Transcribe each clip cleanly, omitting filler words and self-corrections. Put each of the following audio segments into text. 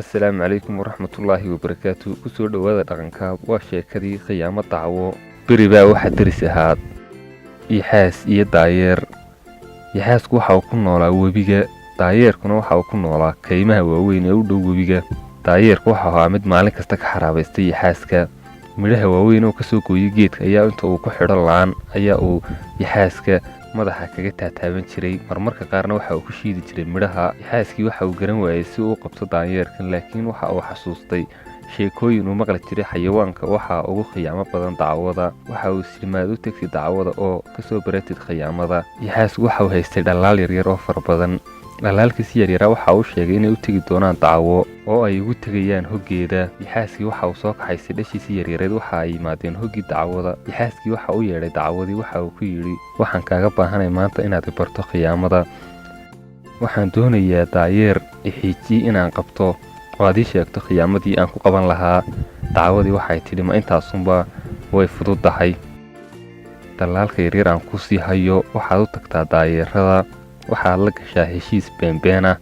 Assalaamu calaykum waraxmatullaahi wabarakaatu. Kusoo dhawaada dhaqanka waa sheekadii khiyaamo dacwo. Beri baa waxaa deris ahaa yaxaas iyo daayeer. Yaxaasku waxa uu ku noolaa webiga, daayeerkuna waxa uu ku noolaa kaymaha waaweyn ee u dhow webiga. Daayeerku waxa ahaa mid maalin kasta ka xaraabaystay yaxaaska. Midhaha waaweyn oo kasoo gooyay geedka ayaa inta uu ku xidho laan ayaa uu yaxaaska madaxa kaga taataaban jiray. Marmarka qaarna waxa uu ku shiidi jiray midhaha. Yaxaaskii waxa uu garan waayay si uu u qabto daayeerkan, laakiin waxa uu xasuustay sheekooyin uu maqli jiray xayawaanka waxa ugu khiyaamo badan dacwada. Waxa uu silmaad u tegtay dacwada oo kasoo baratid khiyaamada. Yaxaasku waxa uu haystay dhalaal yaryar oo fara badan. Dhalaalkiisi yaryaraa waxa uu sheegay inay u tegi doonaan dacwo oo ay ugu tegayaan hoggeeda. Yaxaaskii waxa uu soo kaxaystay dhashiisii yaryareed waxa ay yimaadeen hoggii dacwada. Yaxaaskii waxa uu yeedhay dacwadii waxa uu ku yidhi, waxaan kaaga baahanay maanta inaad i barto khiyaamada. Waxaan doonayaa daayeer ixiijii inaan qabto oo aad ii sheegto khiyaamadii aan ku qaban lahaa. Dacwadii waxay tidhi, ma intaasunba way fududahay. Dhalaalka yaryar aan ku sii hayo, waxaad u tagtaa daayeerada, waxaad la gashaa heshiis beenbeen ah.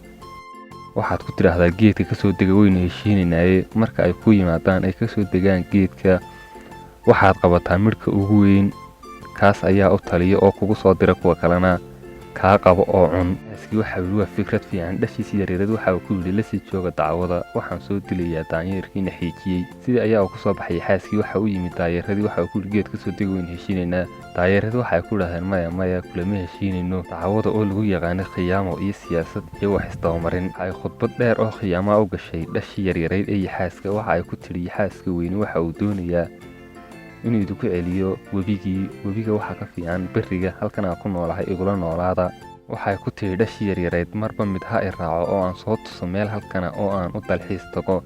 Waxaad ku tidhaahdaa geedka kasoo dega weynu heshiinaynaye. Marka ay ku yimaadaan ay kasoo degaan geedka, waxaad qabataa midhka ugu weyn, kaas ayaa u taliya oo kugu soo dira kuwa kalena kaa qabo oo cun. Yaxaaskii waxa uu yidhi, waa fikrad fiican. Dhashiisii yaryareed waxa uu ku yidhi, la sii jooga dacwada, waxaan soo dilayaa daayeerkiina xiijiyey. Sidii ayaa uu ku soo baxay. Yaxaaskii waxa uu yimid daayeeradii waxa uu ku yidhi, geed kasoo dega weynu heshiinaynaa. Daayeeradii waxay ku yidhaahdeen, maya kulama heshiinayno. Dacwada oo lagu yaqaanay khiyaamo iyo siyaasad iyo wax isdabamarin, waxa ay khudbad dheer oo khiyaamaa u gashay dhashii yaryareyd ee yaxaaska. Waxa ay ku tidhi, yaxaaska weyni waxa uu doonayaa inuu idinku celiyo webigii. Webiga waxa ka fiican beriga, halkan aan ku noolahay igula noolaada. Waxay ku tidhi dhashii yaryareyd, marba mid ha i raaco oo aan soo tuso meel halkana oo aan u dalxiis tago.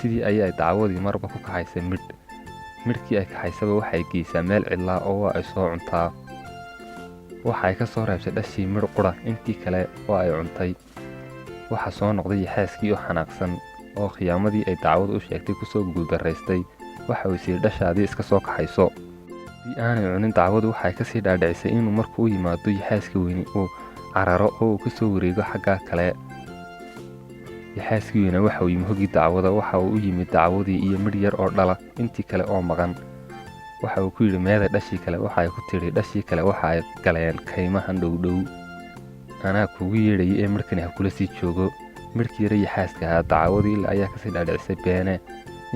Sidii ayay dacwadii marba ku kaxaysay midh. Midhkii ay kaxaysaba waxay geysaa meel cidlaa oo waa ay soo cuntaa. Waxay ka soo reebtay dhashii midh qura, intii kale oo ay cuntay. Waxa soo noqday yaxaaskii oo xanaaqsan oo khiyaamadii ay dacwadu u sheegtay kusoo guuldaraystay. Waxa uu is dhashaadii iska soo kaxayso. Si aanay cunin, dacwadu waxay kasii dhaadhicisay inuu markuu u yimaado yaxaaska weyni uu cararo oo uu kasoo wareego xagga kale. Yaxaaskii weyna waxa uu yimi hoggii dacwada. Waxa uu u yimid dacwadii iyo midh yar oo dhala, intii kale oo maqan. Waxa uu ku yidhi, meeday dhashii kale? Waxay ku tidhi, dhashii kale waxa ay galeen kaymahan dhowdhow. Anaa kuugu yeedhayay ee midhkani ha kula sii joogo. Midhkii yara yaxaaska ahaa dacwadii ilaa ayaa kasii dhaadhicisay beene.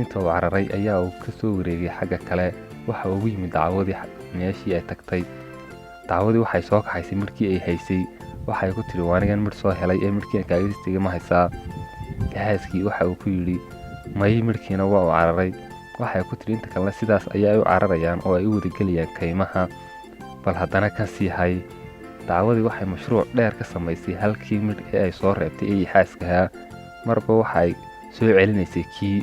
Inta uu cararay ayaa uu kasoo wareegay xagga kale. Waxa uu ugu yimid dacwadii meeshii ay tagtay. Dacwadii waxay soo kaxaysay midhkii ay haysay. Waxay ku tidhi, waanigan midh soo helay ee midhkii aan kaaga sii tegay ma haysaa? Yaxaaskii waxa uu ku yidhi, may, midhkiina waa uu cararay. Waxay ku tidhi, inta kalena sidaas ayaa ay u cararayaan oo ay u wadagelayaan kaymaha, bal haddana ka sii hay. Dacwadii waxay mashruuc dheer ka samaysay halkii midh ee ay soo reebtay ee yaxaaskahaa. Marba waxay soo celinaysay kii.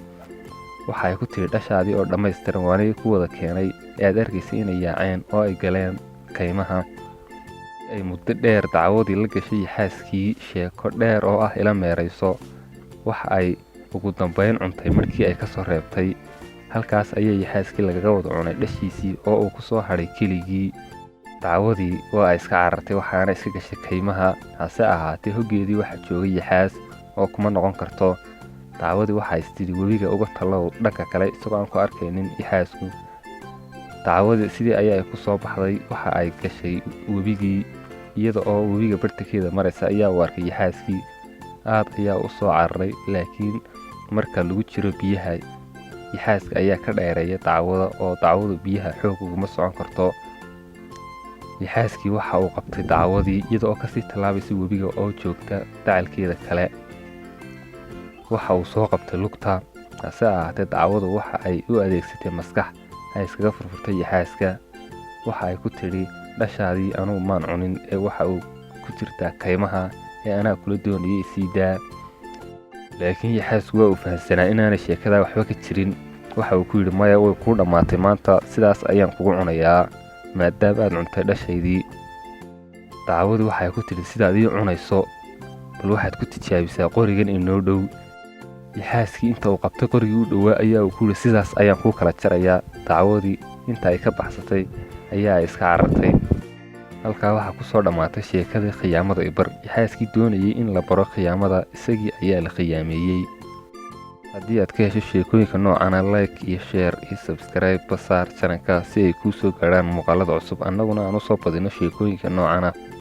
Waxay ku tidhi, dhashaadii oo dhammaystiran waanigii ku wada keenay ee aad arkaysay inay yaaceen oo ay galeen kaymaha. Ay muddo dheer dacwadii la gashay yaxaaskii sheeko dheer oo ah ila meerayso. Waxa ay ugu dambayn cuntay midhkii ay kasoo reebtay. Halkaas ayaa yaxaaskii lagaga wada cunay dhashiisii oo uu ku soo hadhay keligii. Dacwadii waa ay iska carartay waxaana iska gashay kaymaha. Hase ahaatee hoggeedii waxa joogay yaxaas oo kuma noqon karto. Dacwadii waxay istidhi, webiga uga tallow dhanka kale isagoo aan ku arkaynin yaxaasku. Dacwadii sidii ayaa ku soo baxday. Waxa ay gashay webigii. Iyada oo webiga bartankeeda maraysa ayaa uu arkay yaxaaskii. Aad ayaa u soo cararay, laakiin marka lagu jiro biyaha, yaxaaska ayaa ka dheereeya dacwada oo dacwadu biyaha xoog uguma socon karto. Yaxaaskii waxa uu qabtay dacwadii iyada oo kasii tallaabaysa webiga oo joogta dacalkeeda kale. Waxa uu soo qabtay lugta. Hase ahaatee dacwadu waxa ay u adeegsatay maskax ay iskaga furfurtay yaxaaska. Waxa ay ku tidhi, dhashaadii anugu maan cunin ee waxa uu ku jirtaa kaymaha ee anaa kula doonayay sii daa. Laakiin yaxaasku waa uu fahamsanaa inaanay sheekadaa waxba ka jirin. Waxa uu ku yidhi, maya, way kuu dhammaatay maanta, sidaas ayaan kugu cunayaa maadaama aad cuntay dhashaydii. Dacwadu waxay ku tidhi, sidaad ii cunayso bal waxaad ku tijaabisaa qorigan inoo dhow. Yaxaaskii inta uu qabtay qorigii u dhowaa ayaa uu ku yidhi, sidaas ayaan kuu kala jarayaa. Dacwadii inta ay ka baxsatay ayaa ay iska carartay. Halkaa waxaa ku soo dhammaatay sheekadii khiyaamada ibar. Yaxaaskii doonayay in la baro khiyaamada, isagii ayaa la khiyaameeyey. haddii aad ka hesho sheekooyinka noocana like iyo share iyo subscribe basaar channelka si ay kuu soo gaadhaan muuqaalada cusub annaguna aan u soo badino sheekooyinka noocana.